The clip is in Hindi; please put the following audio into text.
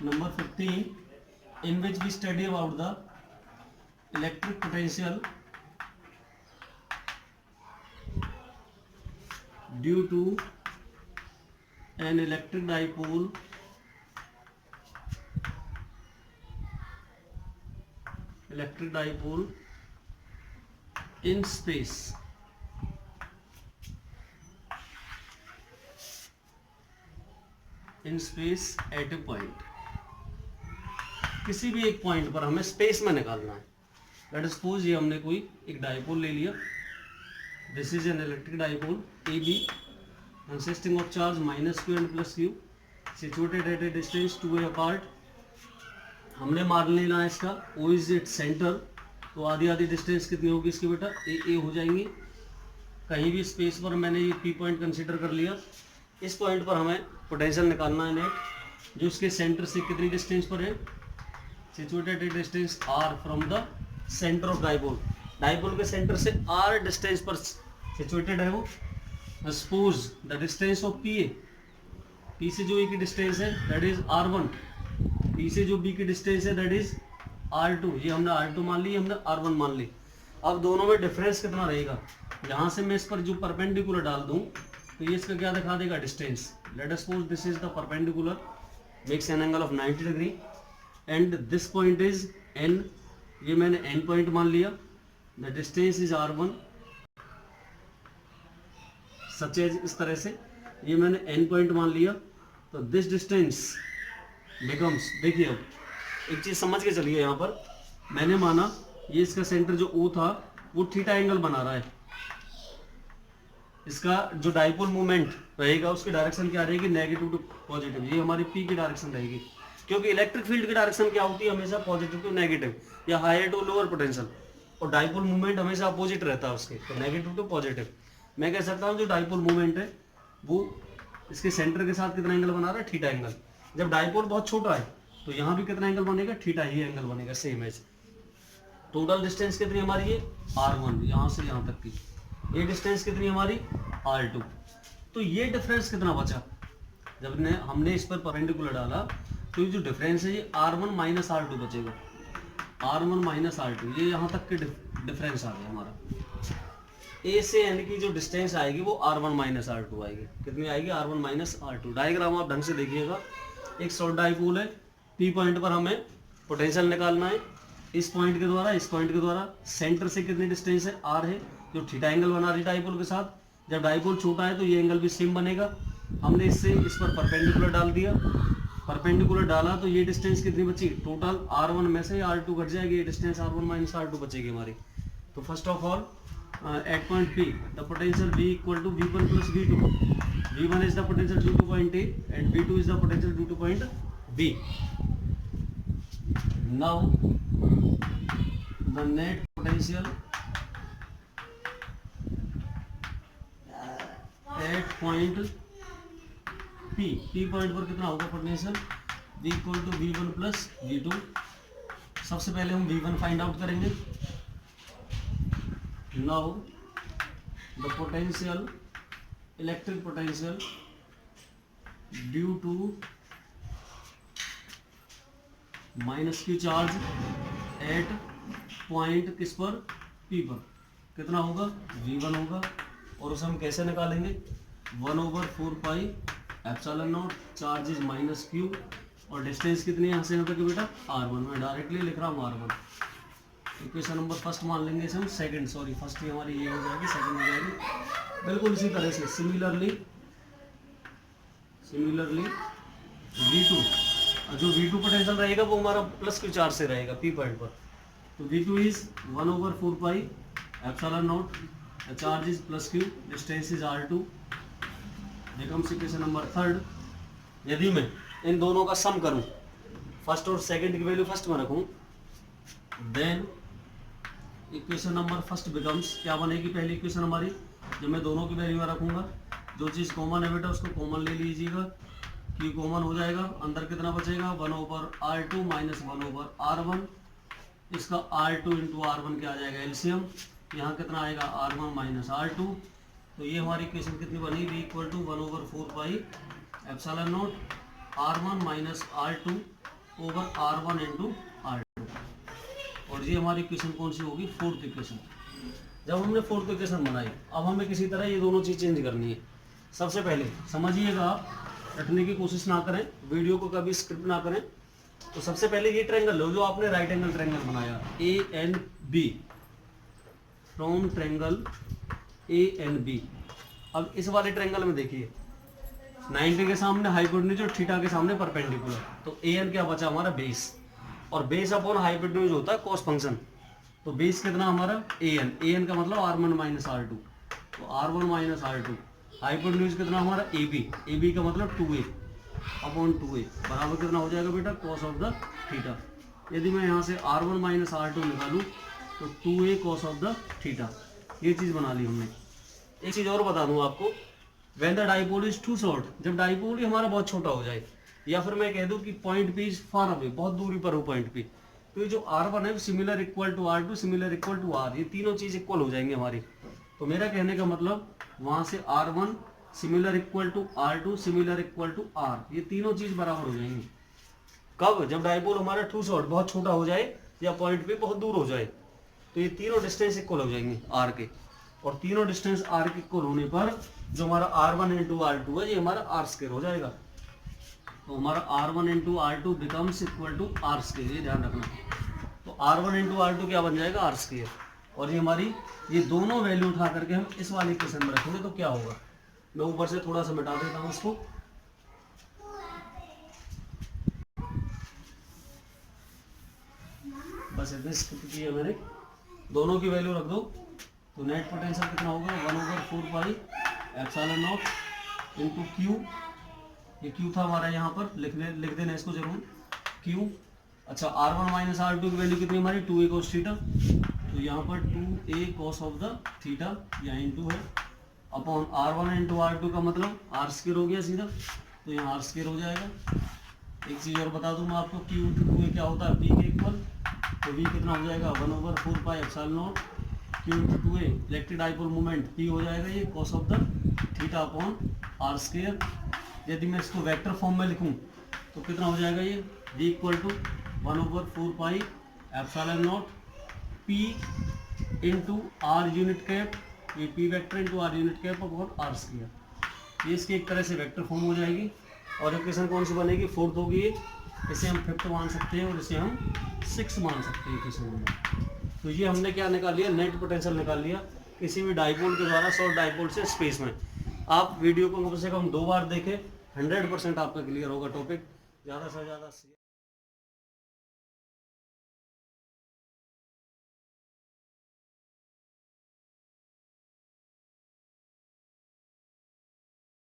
Number 15, in which we study about the electric potential due to an electric dipole in space at a point. किसी भी एक पॉइंट पर हमें स्पेस में निकालना है. लेट अस सपोज ये हमने कोई एक डाइपोल ले लिया. This is an electric dipole A B consisting of charge -q and +q situated at a distance 2a apart. हमने मान लेना है इसका O इज इट सेंटर. तो आधी आधी डिस्टेंस कितनी होगी इसकी बेटा, ए हो जाएंगी. कहीं भी स्पेस पर मैंने ये पी पॉइंट कंसीडर कर लिया. इस पॉइंट पर हमें पोटेंशियल निकालना है नेट, जो इसके सेंटर से कितनी डिस्टेंस पर है, situated at distance r from the centre of dipole. Dipole के सेंटर से r डिस्टेंस पर सिचुएटेड है वो. Suppose the distance of P से जो ए की डिस्टेंस है दैट इज r1, पी से जो बी की डिस्टेंस है दैट इज r2. ये हमने r2 मान ली, हमने r1 मान ली. अब दोनों में डिफरेंस कितना रहेगा, यहाँ से मैं इस पर जो परपेंडिकुलर डाल दूँ तो ये इसका क्या दिखा देगा, distance. Let us suppose this is the perpendicular, makes an angle of 90 degree and this point is n. ये मैंने n पॉइंट मान लिया. The distance is r1 such as, इस तरह से ये मैंने n पॉइंट मान लिया. तो दिस डिस्टेंस बिकम्स, देखिए अब एक चीज समझ के चलिए, यहाँ पर मैंने माना ये इसका सेंटर जो O था वो थीटा एंगल बना रहा है. इसका जो डाइपोल मूवमेंट रहेगा उसकी डायरेक्शन क्या रहेगी, नेगेटिव टू पॉजिटिव. ये हमारी P की डायरेक्शन रहेगी, क्योंकि इलेक्ट्रिक फील्ड की डायरेक्शन क्या होती है, हमेशा पॉजिटिव टू नेगेटिव या हायर टू लोअर पोटेंशियल. और डाइपोल मूवमेंट हमेशा अपोजिट रहता है उसके, तो नेगेटिव टू पॉजिटिव. मैं कह सकता हूँ जो डाइपोल मूवमेंट है वो इसके सेंटर के साथ कितना एंगल बना रहा है, थीटा एंगल. जब डाइपोल बहुत छोटा है तो यहाँ भी कितना एंगल बनेगा, थीटा ही एंगल बनेगा, सेम एज. टोटल डिस्टेंस कितनी हमारी है, r1, यहाँ से यहाँ तक की. ये डिस्टेंस कितनी हमारी, r2. तो ये डिफरेंस कितना बचा, जब हमने इस पर परपेंडिकुलर डाला तो ये जो डिफरेंस है ये r1 माइनस r2 बचेगा. r1 माइनस r2, ये यहाँ तक के डिफरेंस आ गया हमारा. A से n की जो डिस्टेंस आएगी वो r1 माइनस r2 आएगी. कितनी आएगी, r1 माइनस r2. डायग्राम आप ढंग से देखिएगा. एक शॉर्ट डाइपोल है, P पॉइंट पर हमें पोटेंशियल निकालना है. इस पॉइंट के द्वारा, इस पॉइंट के द्वारा सेंटर से कितनी डिस्टेंस है, r है, जो थीटा एंगल बना रही डाइपोल के साथ. जब डाइपोल छोटा है तो ये एंगल भी सेम बनेगा. हमने इससे इस पर परपेंडिकुलर डाल दिया. परपेंडिकुलर डाला तो ये डिस्टेंस कितनी बची, टोटल r1 में से r2 घट जाएगी, ये डिस्टेंस r1 माइनस r2 बचेगी हमारी. तो first of all at point P the potential V equal to V1 plus V2. V1 is the potential due to point A and V2 is the potential due to point B. Now the net potential at point P point पर कितना होगा potential, V equal to V1 plus V2. सबसे पहले हम V1 फाइंड आउट करेंगे. Now the potential, electric potential due to minus q charge at point किस पर, P पर, कितना होगा, V1 होगा. और उसे हम कैसे निकालेंगे, 1/4 pi epsilon not, charge is minus q और डिस्टेंस कितनी है यहाँ से यहाँ तक बेटा, r1. मैं डायरेक्टली लिख रहा हूँ r1. इक्वेशन नंबर फर्स्ट मान लेंगे इसे हम, सेकंड सॉरी फर्स्ट ही हमारी ये हो जाएगी, सेकंड हो जाएगी. बिल्कुल इसी तरह से सिमिलरली V2, जो V2 पोटेंशियल रहेगा वो हमारा प्लस क्यू चार्ज से रहेगा P पॉइंट पर. तो V2 is 1/4 pi epsilon not, charge is plus Q, distance is r2. Becomes equation number third. यदि मैं इन दोनों का सम करूं, फर्स्ट और सेकंड की वैल्यू फर्स्ट में रखूं, then equation number first becomes, क्या बनेगी पहली इक्वेशन हमारी, जब मैं दोनों की वैल्यू रखूंगा, जो चीज़ कॉमन है बेटा उसको कॉमन ले लीजिएगा, कि कॉमन हो जाएगा. अंदर कितना बचेगा, 1/r2 माइनस 1/r1. इसका r2 इंटू r1 क्या आ जाएगा, एलसीएम. यहाँ कितना आएगा, r1 माइनस r2. तो ये हमारी इक्वेशन कितनी बनी, V equal to 1/4 pi epsilon not r1 minus r2 over R1 into R2। और ये हमारी इक्वेशन कौन सी होगी, फोर्थ इक्वेशन। जब हमने फोर्थ इक्वेशन बनाई, अब हमें किसी तरह ये दोनों चीज़ चेंज करनी है। सबसे पहले समझिएगा, आप रटने की कोशिश ना करें, वीडियो को कभी स्क्रिप्ट ना करें। तो सबसे पहले ये ट्रायंगल लो जो आपने राइट एंगल ट्रायंगल बनाया, ANB, फ्रॉम ट्रायंगल ANB। अब इस वाले ट्रायंगल में देखिए 90 के सामने हाइपोटेन्यूज और थीटा के सामने परपेंडिकुलर, तो AN क्या बचा हमारा, बेस। और बेस अपॉन हाइपोटेन्यूज होता है कॉस फंक्शन। तो बेस कितना हमारा, AN का मतलब R1 माइनस R2, तो R1 माइनस R2। हाइपोटेन्यूज कितना हमारा, AB का मतलब 2A अपॉन 2A बराबर कितना हो जाएगा बेटा, कॉस ऑफ द थीटा। यदि मैं यहाँ से R1 माइनस R2 निकालूँ तो 2A cos of the theta. ये चीज़ बना ली हमने। एक चीज़ और बता दूँ आपको, when the dipole is too short, जब डाइपोल ही हमारा बहुत छोटा हो जाए, या फिर मैं कह दूं कि point P is far away, बहुत दूरी पर हो पॉइंट पी, तो ये जो R1 है similar equal to R2 similar equal to R, ये तीनों चीज इक्वल हो जाएंगे हमारी। तो मेरा कहने का मतलब वहां से R1 similar equal to R2 similar equal to R, ये तीनों चीज बराबर हो जाएंगी। कब, जब डाइपोल हमारा टू शॉर्ट बहुत छोटा हो जाए या पॉइंट पे बहुत दूर हो जाए, तो ये तीनों डिस्टेंस इक्वल हो जाएंगे R के। और तीनों डिस्टेंस R के इक्वल होने पर जो हमारा R1 इंटू R2 है ये हमारा R स्क्वायर हो जाएगा। तो हमारा R1 into R2 becomes equal to R square, ये ध्यान रखना। तो R1 इंटू R2 क्या बन जाएगा, R स्क्वायर। और ये हमारी ये दोनों वैल्यू उठा करके हम इस वाले इक्वेशन में रखेंगे तो क्या होगा, मैं ऊपर से थोड़ा सा मिटा देता हूँ इसको। बस इतने स्किप किया मैंने, दोनों की वैल्यू रख दो। तो नेट पोटेंशियल कितना होगा, 1/4 pi epsilon not into Q। ये Q था हमारा, यहाँ पर लिख देना इसको जरूर, Q। अच्छा R1 माइनस R2 की वैल्यू कितनी हमारी, 2A cos थीटा, तो यहाँ पर 2A cos of the theta यहाँ इंटू है अपॉन R1 इंटू R2 का मतलब R स्क्वायर हो गया सीधा, तो यहाँ R स्क्वायर हो जाएगा। एक चीज़ और बता दूँ मैं आपको, Q इंटू 2A क्या होता है, V के इक्वल, तो V कितना हो जाएगा, 1/4 pi epsilon not Q into 2A electric dipole moment P हो जाएगा ये cos of the theta upon R square. यदि मैं इसको वेक्टर फॉर्म में लिखूं तो कितना हो जाएगा ये, V equal to 1/4 pi epsilon not P into R unit cap, ये P vector into R unit cap upon R square. ये इसकी एक तरह से वेक्टर फॉर्म हो जाएगी। और इक्वेशन कौन सी बनेगी, फोर्थ होगी ये। इसे हम 5th मान सकते हैं और इसे हम 6th मान सकते हैं इक्वेशन में। तो ये हमने क्या निकाल लिया, नेट पोटेंशियल निकाल लिया किसी भी डाइपोल के द्वारा शॉर्ट डाइपोल से स्पेस में। आप वीडियो को कम से कम 2 बार देखें, 100% आपका क्लियर होगा टॉपिक। ज़्यादा से ज़्यादा